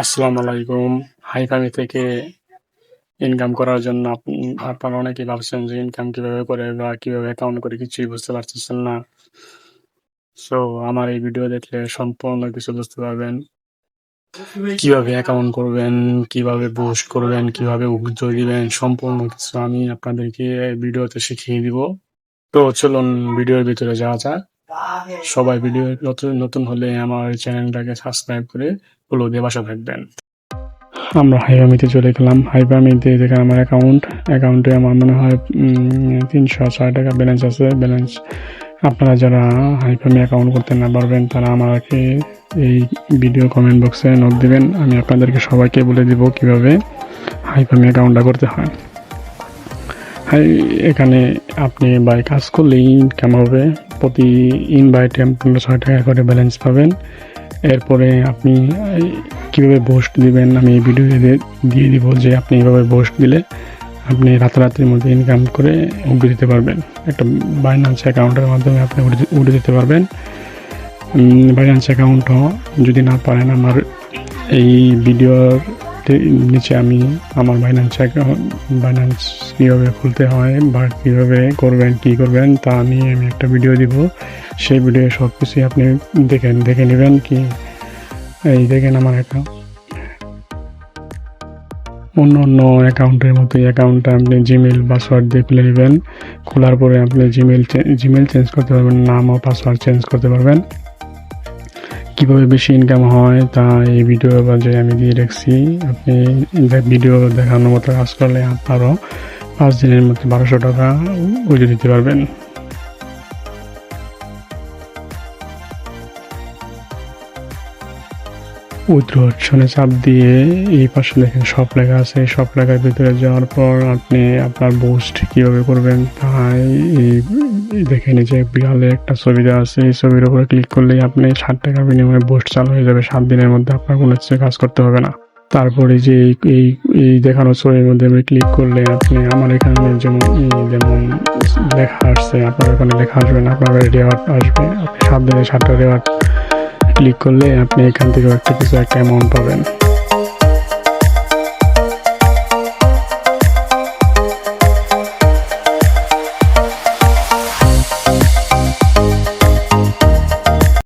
আসসালামু আলাইকুম। হাইফামি থেকে ইনকাম করার জন্য আপনারা অনেকেই ভাবছেন যে ইনকাম কিভাবে করে বা কিভাবে অ্যাকাউন্ট করে কিছুই বুঝতে পারতেছেন না। সো আমার এই ভিডিও দেখলে সম্পূর্ণ কিছু বুঝতে পারবেন। কিভাবে অ্যাকাউন্ট করবেন, কিভাবে বুস্ট করবেন, কিভাবে উইথড্র দিবেন সম্পূর্ণ কিছু আমি আপনাদেরকে এই ভিডিওতে শিখিয়ে দিব। তো চলুন ভিডিওর ভিতরে যাওয়া যাক। সবাই ভিডিও নতুন হলে আমার চ্যানেলটাকে সাবস্ক্রাইব করে ফলো দিয়ে পাশে থাকবেন। আমরা হাইফামিতে চলে গেলাম। হাইফামিতে দেখে আমার অ্যাকাউন্টে আমার মনে হয় 306 টাকা ব্যালেন্স আছে। আপনারা যারা হাইফামি অ্যাকাউন্ট করতে না পারবেন তারা আমাকে এই ভিডিও কমেন্ট বক্সে নোট দিবেন। আমি আপনাদেরকে সবাইকে বলে দিব কিভাবে হাইফামি অ্যাকাউন্টটা করতে হয়। এখানে আপনি বাই কাজ করলেই ইনকাম হবে। প্রতি ইনভাইটে 1500 টাকা করে ব্যালেন্স পাবেন। এরপরে আপনি কীভাবে বুস্ট দিবেন আমি এই ভিডিওতে দিয়ে দিব যে আপনি এইভাবে বুস্ট দিলে আপনি রাতারাতির মধ্যে ইনকাম করে উঠে দিতে পারবেন। একটা বাইন্যান্স অ্যাকাউন্টের মাধ্যমে আপনি উঠে দিতে পারবেন। বাইন্যান্স অ্যাকাউন্টও যদি না পারেন আমার এই ভিডিওর নিচে আমি আমার বাইন্যান্স কীভাবে খুলতে হয় বা কীভাবে কী করবেন তা নিয়ে আমি একটা ভিডিও দিব। সেই ভিডিও সব কিছুই আপনি দেখে নেবেন। কি এই দেখেন আমার অ্যাকাউন্ট অন্য অ্যাকাউন্টের মতো অ্যাকাউন্টটা আপনি জিমেল পাসওয়ার্ড দিয়ে খুলে নেবেন। খোলার পরে আপনি জিমেল চেঞ্জ করতে পারবেন, নাম ও পাসওয়ার্ড চেঞ্জ করতে পারবেন। কীভাবে বেশি ইনকাম হয় তা এই ভিডিও বাজে আমি দিয়ে রাখছি। আপনি ভিডিও দেখানোর মতো কাজ করলে আপনারও 5 দিনের মধ্যে 1200 টাকা উঠে দিতে পারবেন। উইথড্র অপশনে চাপ দিয়ে এই পাশে দেখেন সব লেখা আছে। সব লেখার ভিতরে যাওয়ার পর আপনি আপনার বুস্ট কীভাবে করবেন তাই দেখে নিচে বিড়ালে একটা ছবি দেওয়া আছে। এই ছবির উপরে ক্লিক করলেই আপনি 60 টাকার বিনিময়ে বুস্ট চালু হয়ে যাবে। 7 দিনের মধ্যে আপনার কোনো কাজ করতে হবে না। তারপরে যে এই দেখানো ছবির মধ্যে আমি ক্লিক করলে আপনি আমার এখানে যেমন লেখা আসছে আপনার ওখানে লেখা আসবে না, আপনার রেওয়ার্ড আসবে। আপনি 7 দিনে 7টা রেওয়ার্ড ক্লিক করলে আপনি এখান থেকে একটা অ্যামাউন্ট পাবেন।